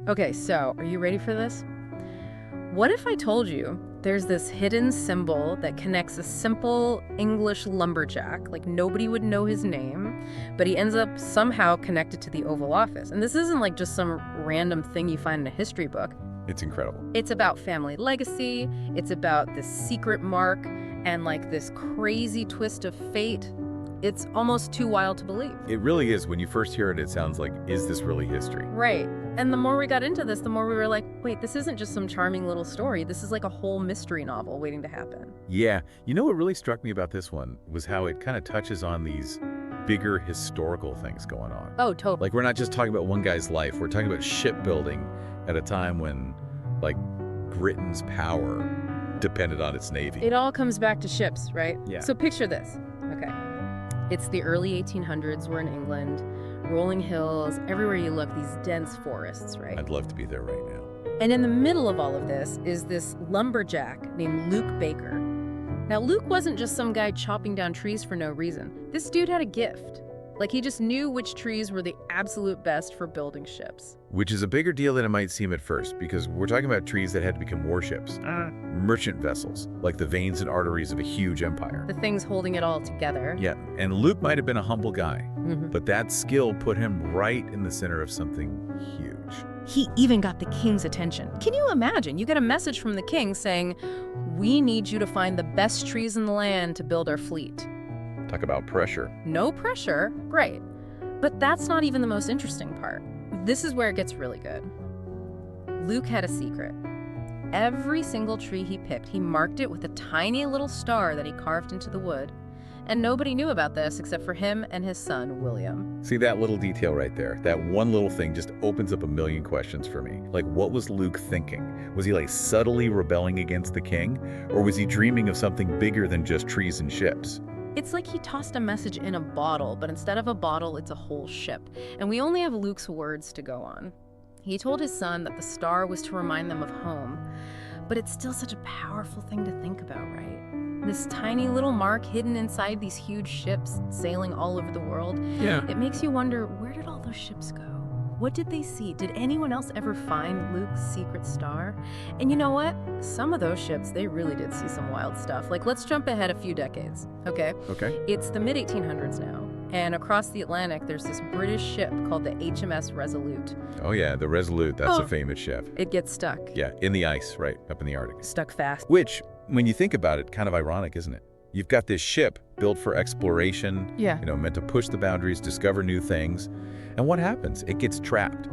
Okay, so are you ready for this? What if I told you there's this hidden symbol that connects a simple English lumberjack, like nobody would know his name, but he ends up somehow connected to the Oval Office? And this isn't like just some random thing you find in a history book. It's incredible. It's about family legacy, it's about this secret mark, and like this crazy twist of fate. It's almost too wild to believe. It really is. When you first hear it, it sounds like, is this really history? Right. And the more we got into this, the more we were like, wait, this isn't just some charming little story. This is like a whole mystery novel waiting to happen. Yeah. You know what really struck me about this one was how it kind of touches on these bigger historical things going on. Oh, totally. Like, we're not just talking about one guy's life. We're talking about shipbuilding at a time when, like, Britain's power depended on its navy. It all comes back to ships, right? Yeah. So picture this. Okay. It's the early 1800s. We're in England. Rolling hills, everywhere you look, these dense forests, right? I'd love to be there right now. And in the middle of all of this is this lumberjack named Luke Baker. Now, Luke wasn't just some guy chopping down trees for no reason. This dude had a gift. Like, he just knew which trees were the absolute best for building ships. Which is a bigger deal than it might seem at first, because we're talking about trees that had to become warships, merchant vessels, like the veins and arteries of a huge empire. The things holding it all together. Yeah, and Luke might have been a humble guy, Mm-hmm. but that skill put him right in the center of something huge. He even got the king's attention. Can you imagine? You get a message from the king saying, "We need you to find the best trees in the land to build our fleet." Talk about pressure. No pressure, great. But that's not even the most interesting part. This is where it gets really good. Luke had a secret. Every single tree he picked, he marked it with a tiny little star that he carved into the wood. And nobody knew about this except for him and his son, William. See that little detail right there? That one little thing just opens up a million questions for me. Like, what was Luke thinking? Was he like subtly rebelling against the king? Or was he dreaming of something bigger than just trees and ships? It's like he tossed a message in a bottle, but instead of a bottle, it's a whole ship. And we only have Luke's words to go on. He told his son that the star was to remind them of home, but it's still such a powerful thing to think about, right? This tiny little mark hidden inside these huge ships sailing all over the world. Yeah. It makes you wonder, where did all those ships go? What did they see? Did anyone else ever find Luke's secret star? And you know what? Some of those ships, they really did see some wild stuff. Like, let's jump ahead a few decades, okay? Okay. It's the mid-1800s now, and across the Atlantic, there's this British ship called the HMS Resolute. Oh yeah, the Resolute, that's a famous ship. It gets stuck. Yeah, in the ice, right, up in the Arctic. Stuck fast. Which, when you think about it, kind of ironic, isn't it? You've got this ship built for exploration, Yeah. meant to push the boundaries, discover new things. And what happens? It gets trapped.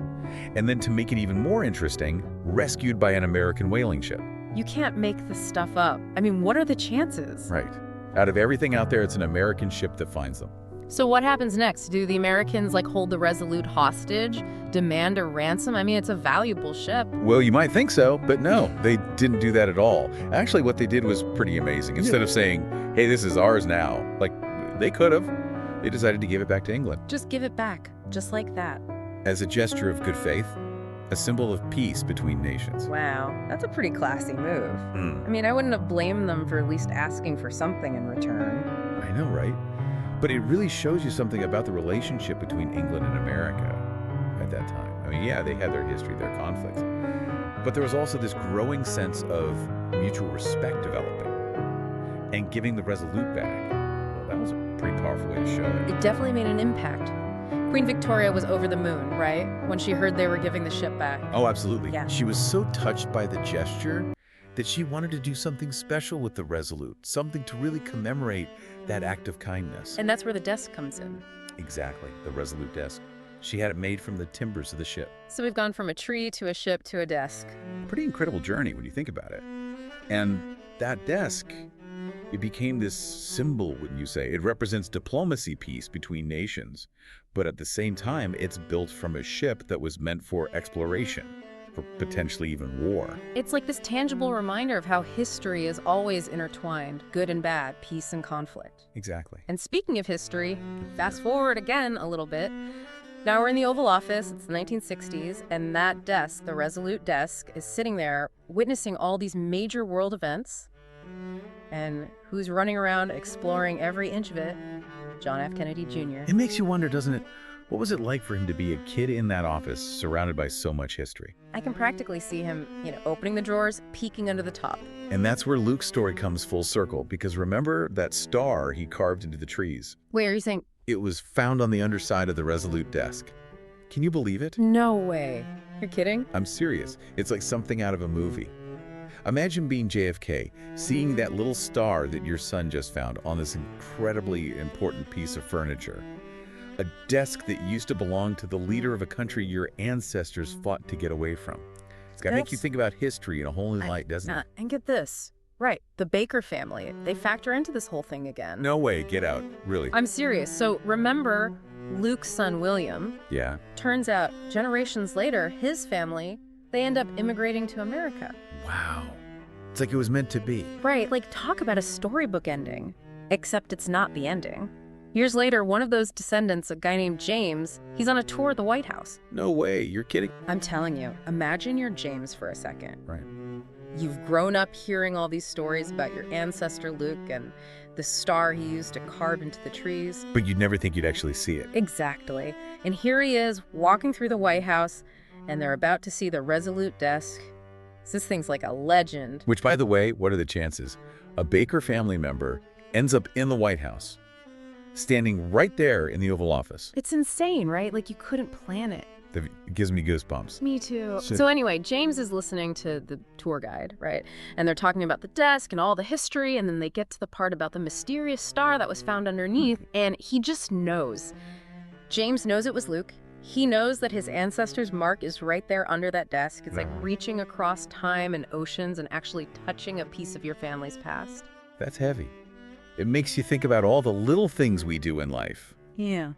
And then to make it even more interesting, rescued by an American whaling ship. You can't make this stuff up. I mean, what are the chances? Right. Out of everything out there, it's an American ship that finds them. So what happens next? Do the Americans, like, hold the Resolute hostage? Demand a ransom? I mean, it's a valuable ship. Well, you might think so, but no, they didn't do that at all. Actually, what they did was pretty amazing. Instead of saying, hey, this is ours now, like, they could have, they decided to give it back to England. Just give it back, just like that. As a gesture of good faith, a symbol of peace between nations. Wow, that's a pretty classy move. Hmm. I mean, I wouldn't have blamed them for at least asking for something in return. I know, right? But it really shows you something about the relationship between England and America at that time. I mean, yeah, they had their history, their conflicts. But there was also this growing sense of mutual respect developing. And giving the Resolute back, well, that was a pretty powerful way to show it. It definitely made an impact. Queen Victoria was over the moon, right? When she heard they were giving the ship back. Oh, absolutely. Yeah. She was so touched by the gesture that she wanted to do something special with the Resolute, something to really commemorate that act of kindness. And that's where the desk comes in. Exactly, the Resolute Desk. She had it made from the timbers of the ship. So we've gone from a tree to a ship to a desk. Pretty incredible journey when you think about it. And that desk, it became this symbol, wouldn't you say? It represents diplomacy, peace between nations. But at the same time, it's built from a ship that was meant for exploration, for potentially even war. It's like this tangible reminder of how history is always intertwined, good and bad, peace and conflict. Exactly. And speaking of history, fast forward again a little bit. Now we're in the Oval Office, it's the 1960s, and that desk, the Resolute Desk, is sitting there witnessing all these major world events. And who's running around exploring every inch of it? John F. Kennedy Jr. It makes you wonder, doesn't it? What was it like for him to be a kid in that office surrounded by so much history? I can practically see him, opening the drawers, peeking under the top. And that's where Luke's story comes full circle, because remember that star he carved into the trees? Wait, are you saying? It was found on the underside of the Resolute Desk. Can you believe it? No way. You're kidding? I'm serious. It's like something out of a movie. Imagine being JFK, seeing that little star that your son just found on this incredibly important piece of furniture. A desk that used to belong to the leader of a country your ancestors fought to get away from. It's got to make you think about history in a whole new light, doesn't it? And get this. Right, the Baker family. They factor into this whole thing again. No way, get out, really. I'm serious. So remember Luke's son, William? Yeah. Turns out, generations later, his family, they end up immigrating to America. Wow. It's like it was meant to be. Right, like talk about a storybook ending. Except it's not the ending. Years later, one of those descendants, a guy named James, he's on a tour of the White House. No way, you're kidding? I'm telling you, imagine you're James for a second. Right. You've grown up hearing all these stories about your ancestor Luke and the star he used to carve into the trees. But you'd never think you'd actually see it. Exactly. And here he is, walking through the White House, and they're about to see the Resolute Desk. This thing's like a legend. Which, by the way, what are the chances? A Baker family member ends up in the White House, standing right there in the Oval Office. It's insane, right? Like you couldn't plan it. It gives me goosebumps. Me too. So anyway, James is listening to the tour guide, right? And they're talking about the desk and all the history, and then they get to the part about the mysterious star that was found underneath, and he just knows. James knows it was Luke. He knows that his ancestor's mark is right there under that desk. It's like reaching across time and oceans and actually touching a piece of your family's past. That's heavy. It makes you think about all the little things we do in life. Yeah.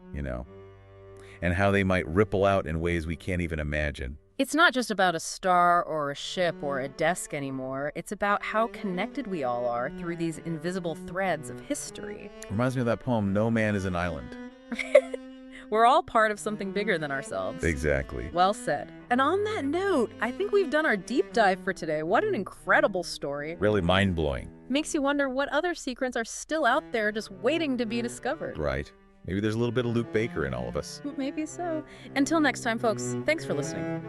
And how they might ripple out in ways we can't even imagine. It's not just about a star or a ship or a desk anymore. It's about how connected we all are through these invisible threads of history. Reminds me of that poem, No Man is an Island. We're all part of something bigger than ourselves. Exactly. Well said. And on that note, I think we've done our deep dive for today. What an incredible story. Really mind-blowing. Makes you wonder what other secrets are still out there just waiting to be discovered. Right. Maybe there's a little bit of Luke Baker in all of us. Maybe so. Until next time, folks, thanks for listening.